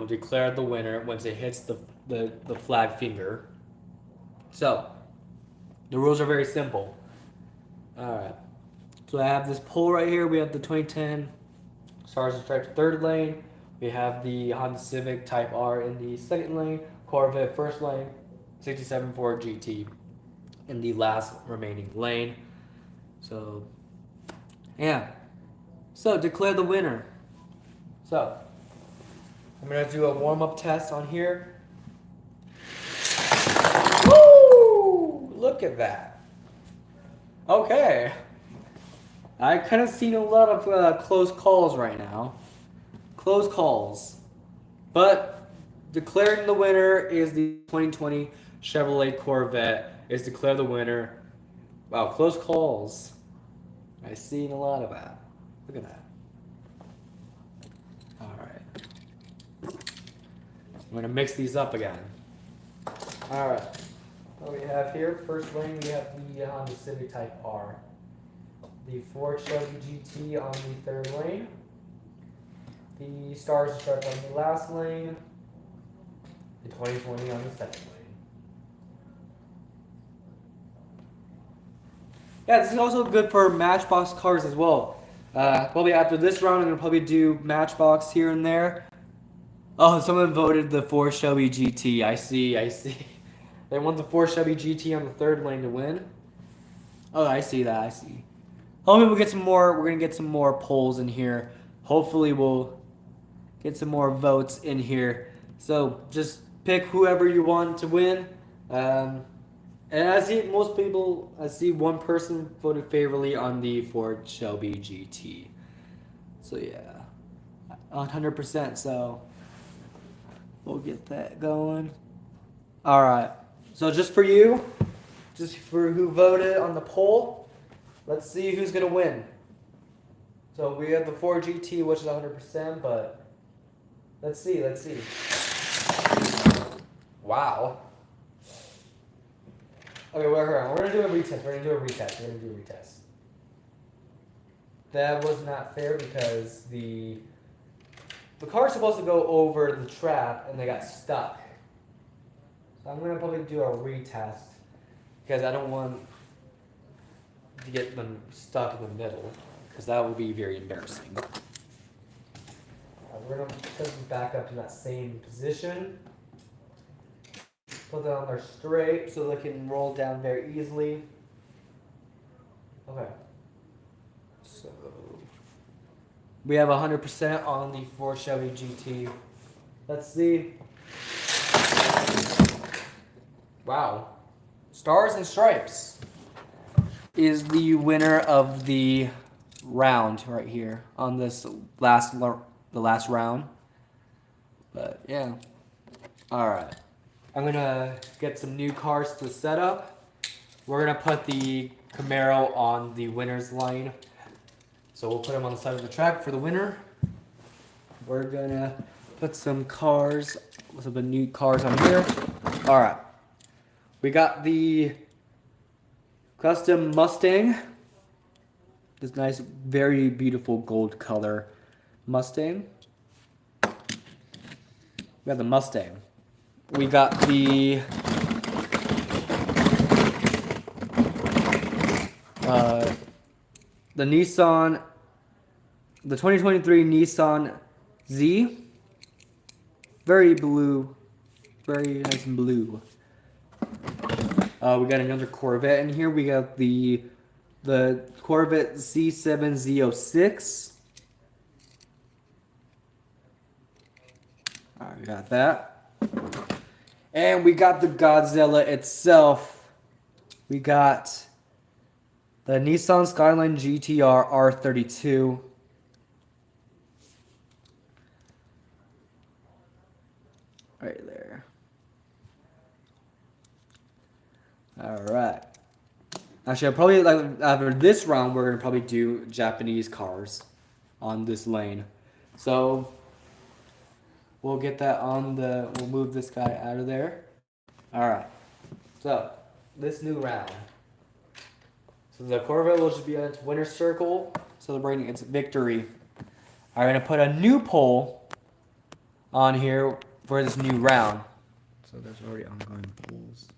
we'll declare the winner once it hits the flag finger. So, the rules are very simple. Alright. So I have this pole right here. We have the 2010 Stars and Stripes third lane. We have the Honda Civic Type R in the second lane. Corvette first lane. 67 Ford GT in the last remaining lane. So, yeah. So, declare the winner. So, I'm going to do a warm-up test on here. Woo! Look at that. Okay. I kind of seen a lot of close calls right now. Close calls. But declaring the winner is the 2020 Chevrolet Corvette. Is declare the winner. Wow, close calls. I've seen a lot of that. Look at that. Alright. I'm going to mix these up again. Alright. What we have here, first lane, we have the Honda Civic Type R. The Ford Chevy GT on the third lane. The Stars and Stripes on the last lane. The 2020 on the second lane. Yeah, this is also good for Matchbox cars as well. Probably after this round, I'm going to probably do Matchbox here and there. Oh, someone voted the Ford Chevy GT. I see. They want the Ford Chevy GT on the third lane to win. Oh, I see that. Hopefully we'll get some more. We're gonna get some more polls in here. Hopefully we'll get some more votes in here. So just pick whoever you want to win. And I see most people. I see one person voted favorably on the Ford Shelby GT. So yeah, 100%. So we'll get that going. All right. So just for you, just for who voted on the poll. Let's see who's going to win. So we have the Ford GT, which is 100%, but let's see. Wow. Okay, we're going to do a retest. That was not fair because the car's supposed to go over the trap and they got stuck. So I'm going to probably do a retest because I don't want to get them stuck in the middle, because that would be very embarrassing. We're going to put them back up to that same position. Put them on there straight so they can roll down very easily. Okay. So we have 100% on the Ford Chevy GT. Let's see. Wow. Stars and Stripes is the winner of the round right here on this last round. But yeah. All right. I'm going to get some new cars to set up. We're going to put the Camaro on the winner's line. So we'll put them on the side of the track for the winner. We're going to put some cars, some new cars on here. All right. We got the custom Mustang. This nice, very beautiful gold color Mustang. We got the Mustang. We got the Nissan, the 2023 Nissan Z. Very blue, very nice and blue. We got another Corvette in here. We got the Corvette Z7 Z06. Alright, we got that. And we got the Godzilla itself. We got the Nissan Skyline GTR R32. Right there. Alright. Actually, I'll probably, after this round, we're going to probably do Japanese cars on this lane. So we'll get that on we'll move this guy out of there. Alright. So, this new round. So the Corvette will just be on its winner's circle, celebrating its victory. I'm going to put a new poll on here for this new round. So there's already ongoing polls.